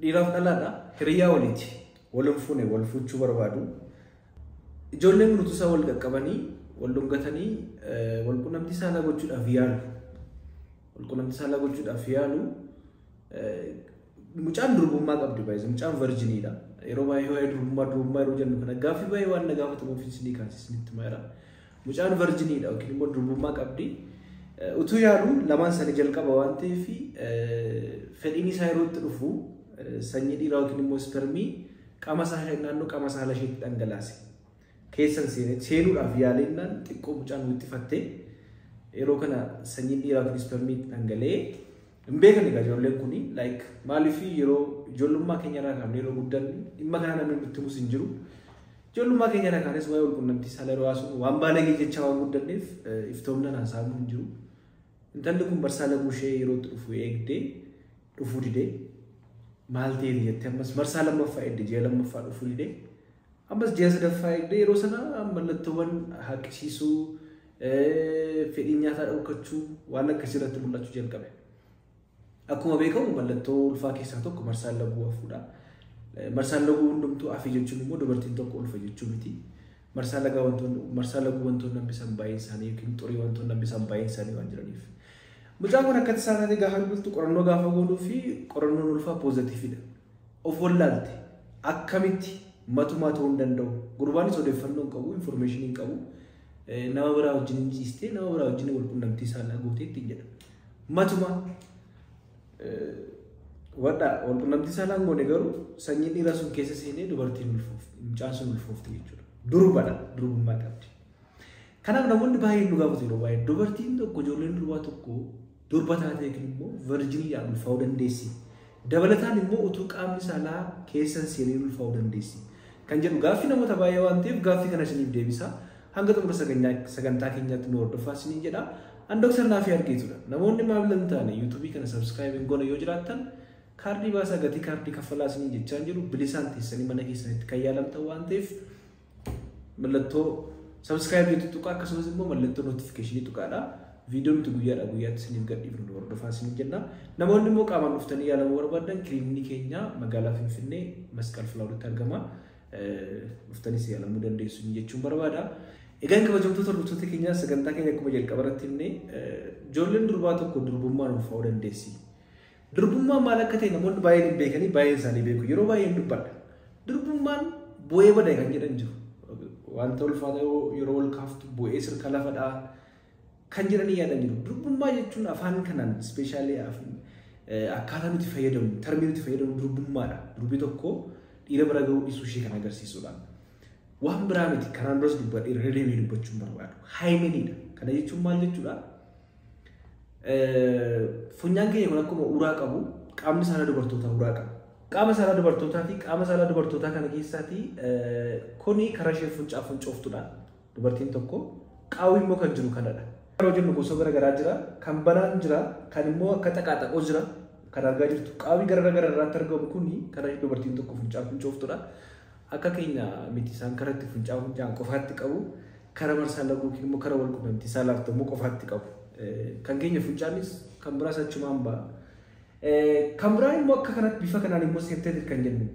dhiiraaf dhalaadha hiriyaa waliiti wal fuune wal fuuchuu barbaadu ijoolleen nuti isaa wal qaqqabanii wal dhungatanii wal qunnamtii saalaa gochuudhaaf yaalu wal qunnamtii saalaa gochuudhaaf yaalu mucaan durbummaa qabdi baay'ee mucaan virginiidha yeroo baay'ee waa'ee durbummaa yeroo jennu kana gaaffii baay'ee waan nagaafatamuuf isinii kaasisnitti maayira mucaan virginiidha yookiin immoo durbummaa qabdi utuu yaalu lamaan sanii jalqaba waan ta'eef fedhiin isaa yeroo itti dhufu sanyii dhiiraa yookiin immoo spermii qaama saala naannoo qaama saala isheetti dhangalaase keessan seenuudhaaf yaalinnaan xiqqoo mucaan wixxifattee yeroo kana sanyii dhiiraa yookiin spermii dhangalee hin beekani ijoolleen kuni like maaliif yeroo ijoollummaa keenya irraa kaafnee yeroo guddan dhimma kana namni nutti himus hin jiru ijoollummaa keenya irraa kaanes waa'ee walqunnamtii saalaa yeroo haasofnu waan baalagee jecha waan guddanneef iftoomnaan haasa'amu hin jiru intalli kun barsaa laguu ishee yeroo itti dhufu eegdee dhufuu didee maal ta'eef jettee ammas marsaa lammaffaa eegdee ji'a lammaffaa dhufuu didee ammas ji'a sadaffaa eegdee yeroo sana mallattoowwan haqisiisuu fedhii nyaataa dhowwachuu waan akkasii irratti mul'achuu jalqabe. Akkuma beekamu mallattoo ulfaa keessaa tokko marsaan laguu hafuudha. Marsaan laguu hundumtuu afii jechuun immoo dubartiin tokko ulfa jechuu miti. Marsaan laguu wantoonni nambisan baay'een isaanii yookiin xurii wantoonni nambisan baay'een isaanii waan jiraniif. Mucaan kun akkatti isaanii gaafa bultu qorannoo gaafa goonuu fi qorannoon ulfaa poozitiividha. Of wallaalte akkamitti matumaa ta'uu hin danda'u. Gurbaanis odeeffannoo hin qabu, information hin qabu. Nama biraa wajjin hin ciistee, nama biraa wajjin wal qunnamtii saalaa gootee ittiin jedha. Matumaa wadda wal qunnamtii saalaa goone garuu sanyii dhiiraa sun keessa seenee dubartiin ulfoofti, mucaan sun ulfoofti jechuudha. Durbadha, durbummaa qabdi. Kanaaf namoonni baay'een nu gaafatu yeroo baay'ee dubartiin tokko ijoolleen durbaa tokko durba taatee yookiin immoo virjiniidhaan ulfaa'uu dandeessi. Dabalataan immoo utuu qaamni saalaa keessa seenee ulfaa'uu dandeessi. Kan jedhu gaaffii namoota baay'ee waan ta'eef gaaffii kana isiniif deebisa. Hanga xumura sagantaa keenyaatti nu hordofaa isiniin jedha. An Dr. Nafi argitudha. Namoonni maamila hin taane YouTube kana subscribe goona yoo jiraattan kaardii baasaa gatii kaardii kaffalaa isiniin jechaan jiru bilisaan teessanii mana keessanitti kan yaalamtan waan ta'eef mallattoo subscribe yoo tuqaa akkasumas immoo mallattoo notification tuqaadha. Viidiyoon nuti guyyaadhaa guyyaatti isiniif gadhiifnu nu hordofaa isiniin jenna. Namoonni immoo qaamaan dhuftanii yaalamuu barbaadan kiliinikni keenya magaalaa Finfinnee Masqal Filaawutti argama. Dhuftanii yaalamuu dandeessu jechuun barbaada. Egaan kabajamtoota hordoftoota keenyaa sagantaa keenya akkuma jalqaba irratti himne ijoolleen durbaa tokko durbummaan ulfaa'uu dandeessi. Durbummaan maal akka ta'e namoonni baay'een hin beekanii baay'een isaanii beeku. Yeroo baay'een dubbadha. Durbummaan bu'ee badaa kan jedhan jiru. Wanta ulfaata yeroo ol kaaftu bu'ee sirka lafadhaa kan jedhanii yaadan jiru. Durbummaa jechuun afaan kanaan ispeeshaalii akkaataa nuti fayyadamu tarmii nuti fayyadamu durbummaadha. Durbi tokko dhiira bira gahuu dhiisuu ishee kan agarsiisudha. Waan biraa miti kanaan duras dubbadheera redeemee dubbachuun barbaadu. Haayimeniidha. Kana jechuun maal jechuudha? Funyaan keenya kun akkuma uraa qabu qaamni saalaa dubartootaa uraa qaba. Qaama saalaa dubartootaa fi qaama saalaa dubartootaa kana keessaati kuni karaa ishee funcaa funcooftudha. Dubartiin tokko qaawwi immoo kan jiru kanadha. Yeroo jennu gosa garaagaraa jira. Kan banaan jira. Kan immoo akka xaqaaxaqoo jira. Kan argaa jirtu qaawwi garaagaraa irratti argamu kuni karaa dubartiin tokko funcaa funcooftudha. Akka keenya miti isaan karatti funcaan qofaatti qabu karaa marsaa laguu yookiin immoo karaa wal qunnamtii saalaaf immoo qofaatti qabu. Kan keenya funcaanis kan biraas achumaan ba'a. Kan biraa immoo akka kanatti bifa kanaan immoo seepteeted kan jennu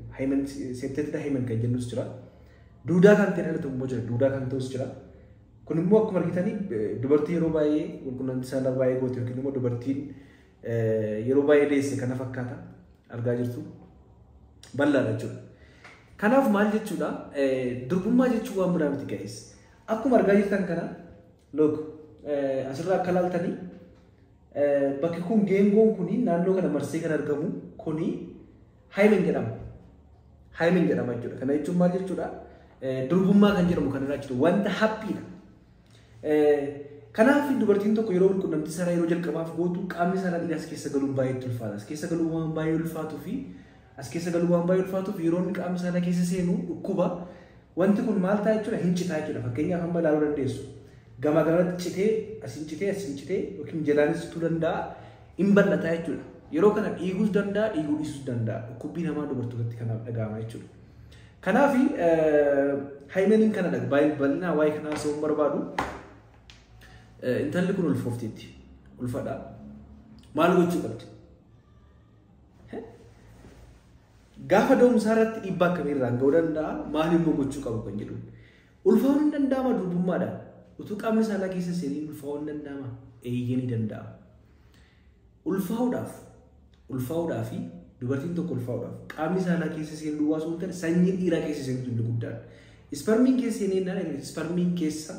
seepteeted haayimen kan jennus jira. Duudaa kan ta'e dhalatu immoo jira. Duudaa kan ta'us jira. Kun immoo akkuma argitanii dubartii yeroo baay'ee wal qunnamtii saalaa baay'ee goote yookiin immoo dubartiin yeroo baay'ee deesse kana fakkaata argaa jirtu bal'aadha jechuudha. Kanaaf maal jechuudha? Durbummaa jechuun waan biraa miti guys. Akkuma argaa jirtan kana look asirraa akka laaltanii bakki kun geengoon kuni naannoo kana marsee kan argamu kuni haayimen jedhama. Haayimen jedhama jechuudha. Kana jechuun maal jechuudha? Durbummaa kan jedhamu kanarraa jechuudha. Wanta happiidha. Kanaaf dubartiin tokko yeroo qunnamtii saalaa yeroo jalqabaaf gootu qaamni saalaa dhiiraas keessa galuun baay'ee ulfaata. As keessa galuun waan baay'ee ulfaatuu fi as keessa galuu waan baay'ee ulfaatuuf yeroo inni qaamni saalaa keessa seenu dhukkuba wanti kun maal ta'a jechuudha hin citaa jechuudha. Fakkeenyaaf amma ilaaluu dandeessu. Gamaa gamanatti citee asin citee yookiin jalaanis cituu danda'a hin bal'ataa jechuudha. Yeroo kana dhiiguus danda'a dhiiguu dhiisuus danda'a. Dhukkubbii namaa dubartootatti kanaaf dhaga'ama jechuudha. Kanaaf haayimeniin kanadha bal'inaa waa'ee kanaa osoo hin barbaadu intalli kun ulfoofteetti ulfadha. Maal gochuu qabdi? Gaafa da'umsaarratti dhiibbaa akkamiirraan ga'uu danda'a maal immoo gochuu qabu kan jedhu. Ulfaa'uun hin danda'ama durbummaadhaan. Utuu qaamni saalaa keessa seenii ulfaa'uun hin danda'ama eeyyee ni danda'a. Ulfaa'uudhaa fi dubartiin tokko ulfaa'uudhaaf qaamni saalaa keessa seenuu duwwaa osoo hin taane sanyiin dhiiraa keessa seenutu inni guddaan. Ispermiin keessa seenee ispermiin keessa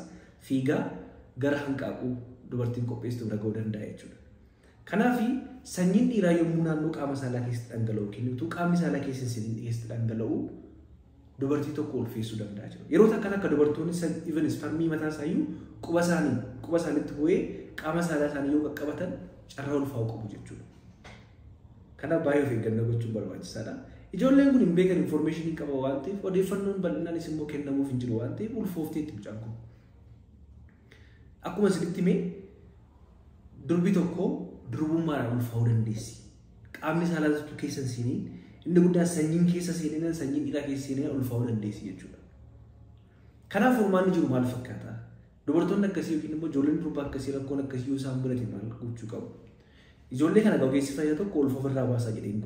fiigaa gara hanqaaquu dubartiin qopheessitu bira ga'uu danda'a jechuudha. Kanaaf sanyiin dhiiraa yommuu naannoo qaama saalaa keessatti dhangala'u kennitu qaamni saalaa keessa keessatti dhangala'u dubartii tokko ulfeessuu danda'a jechuudha. Yeroo takkan akka dubartoonni even ispermii mataa isaayyuu quba isaaniitti bu'ee qaama saalaa isaanii yoo qaqqabatan carraa ulfaa'uu qabu jechuudha. Kanaaf baay'ee of eeggannoo gochuun barbaachisaadha. Ijoolleen kun hin beekan information qaba waan ta'eef odeeffannoon bal'inaanis immoo kennamuuf hin jiru waan ta'eef ulfoofteetti mucaan kun. Akkuma isinitti himee durbi tokko durbummaadhaan ulfaa'uu dandeessi. Qaamni saalaa keessa seenee inni guddaan sanyiin keessa seenee sanyiin dhiiraa keessa seenee ulfaa'uu dandeessi jechuudha. Kanaaf furmaanni jiru maal fakkaata? Dubartoonni akkasii yookiin immoo ijoolleen durbaa akkasii rakkoon akkasii yoo isaan mudate maal gochuu qabu? Ijoollee kana ogeessi fayyaa tokko ulfa irraa baasaa jedheen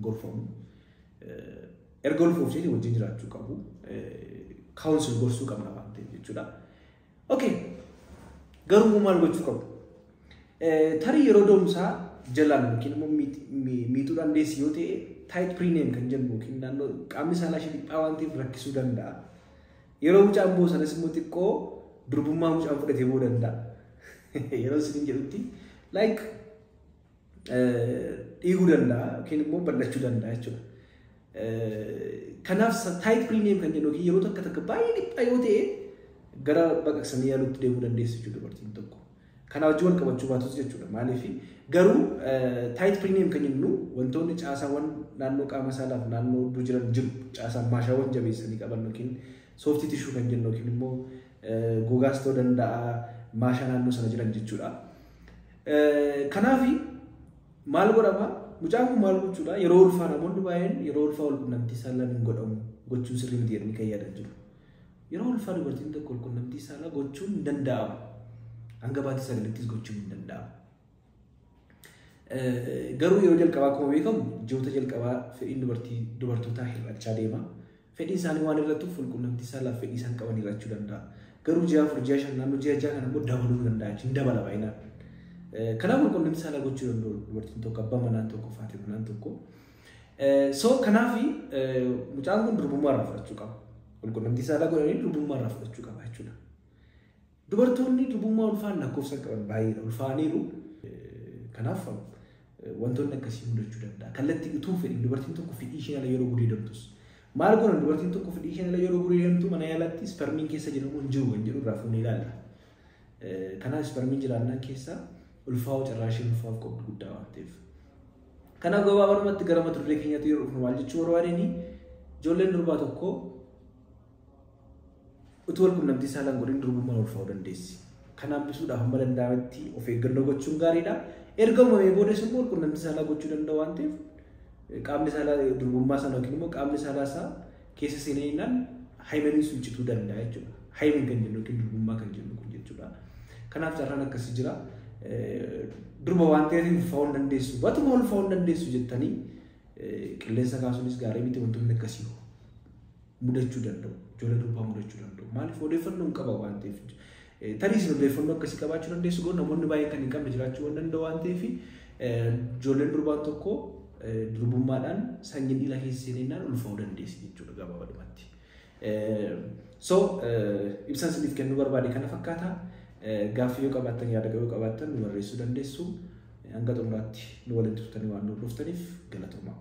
gorfamu. Erga ulfoofsee wajjin jiraachuu qabu. Kaawunsil gorsuu qabna waan ta'eef jechuudha. Okay. Garuu maal gochuu qabu? Tarii yeroo da'umsaa jalaan yookiin immoo miituu dandeessi yoo ta'e tight preneem kan jennu yookiin naannoo qaamni saalaa ishee dhiphaa waan ta'eef rakkisuu danda'a. Yeroo mucaan boosanas immoo xiqqoo durbummaa mucaan fudhatee boo danda'a. Yeroo isin jedhutti like dhiiguu danda'a yookiin immoo bal'achuu danda'a jechuudha. Kanaaf tight preneem kan jennu yookiin yeroo takka baay'ee dhiphaa yoo ta'e gara baqaqsanii yaaluutti deemuu dandeessi jechuudha dubartiin tokko. Kana wajjin wal qabachuu baatus jechuudha. Maaliif garuu tight preneem kan jennu wantoonni caasaawwan naannoo qaama saalaaf naannoo jiran jiru caasaan maashaawwan jabeessanii qaban yookiin soft tissue kan jennu yookiin immoo gogaas ta'uu danda'a maashaa naannoo sana jiran jechuudha. Kanaaf maal godhama? Mucaan kun maal gochuudha? Yeroo ulfaa namoonni baay'een yeroo ulfaa walqunnamtii saalaa hin godhamu gochuun sirrii miti jedhanii kan yaadan jiru. Yeroo ulfaa dubartiin tokko walqunnamtii saalaa gochuun hin danda'amu. Hanga baatii sagalittis gochuun hin danda'amu. Garuu yeroo jalqabaa akkuma beekamu ji'oota jalqabaa fedhiin dubartootaa hir'achaa deema. Fedhiin isaanii waan irrattuuf walqunnamtii saalaaf fedhii isaan qaban hir'achuu danda'a. Garuu ji'a 4 ji'a 5 naannoo ji'a 6 kana immoo dabaluu danda'a. Hin dabala baay'inaan. Kanaaf walqunnamtii saalaa gochuu danda'u dubartiin tokko abbaa manaan tokko haati manaan tokko. So kanaaf mucaan kun durbummaa irraa fudhachuu qaba. Walqunnamtii saalaa godhanii durbummaa irraa fudhachuu qaba jechuudha. Dubartoonni durbummaa ulfaan lakkoofsa qaban baay'eedha. Ulfaaniiru. Kanaaf wantoonni akkasii mudachuu danda'a. Kallattii utuu fedhin dubartiin tokko fedhii isheen ala yeroo gudeedamtus. Maal godhan dubartiin tokko fedhii isheen ala yeroo gudeedamtu mana yaalaatti ispermiin keessa jedhamu hin jiru kan jedhu irraa fuunee ilaalla. Kanaaf ispermiin jiraannaan keessa ulfaa'uu carraashee ulfaa'uuf qabdu guddaa waan ta'eef. Kanaaf gabaabumatti gara mata duree keenyaatti yeroo dhufnu maal jechuu barbaadeni ijoolleen durbaa tokko utuu walqunnamtii saalaan godhin durbummaa ulfaa'uu dandeessi. Kanaaf bisuudhaaf hamma danda'ametti of eeggannoo gochuun gaariidha. Erga uumamee boodas immoo walqunnamtii saalaa gochuu danda'a waan ta'eef qaamni saalaa durbummaa sana yookiin immoo qaamni saalaa isaa keessa seeneenaan haymanii suucituu danda'a jechuudha. Haymin kan jennu yookiin durbummaa kan jennu kun jechuudha. Kanaaf carraan akkasii jira. Durba waan ta'eef ulfaa'uu dandeessu. Batuma ulfaa'uu dandeessu jettanii qilleensa kaasuunis gaarii miti wantoonni akkasii mudachuu danda'u. Ijoollee durbaa mudachuu danda'u. Maaliif odeeffannoo hin qaba waan ta'eef. Tarii odeeffannoo akkasii qabaachuu dandeessu garuu namoonni baay'een kan hin qabne jiraachuu waan danda'u waan ta'eef ijoolleen durbaan tokko durbummaadhaan sanyiin dhiiraa keessa seeneenaan ulfaa'uu dandeessi jechuudha gabaabadumatti. So ibsa isiniif kennuu barbaade kana fakkaata. Gaaffii yoo qabaattan yaada yoo qabaattan nu barreessuu dandeessu. Hanga xumuraatti nu waliin turtanii waan nu hordoftaniif galatoomaa.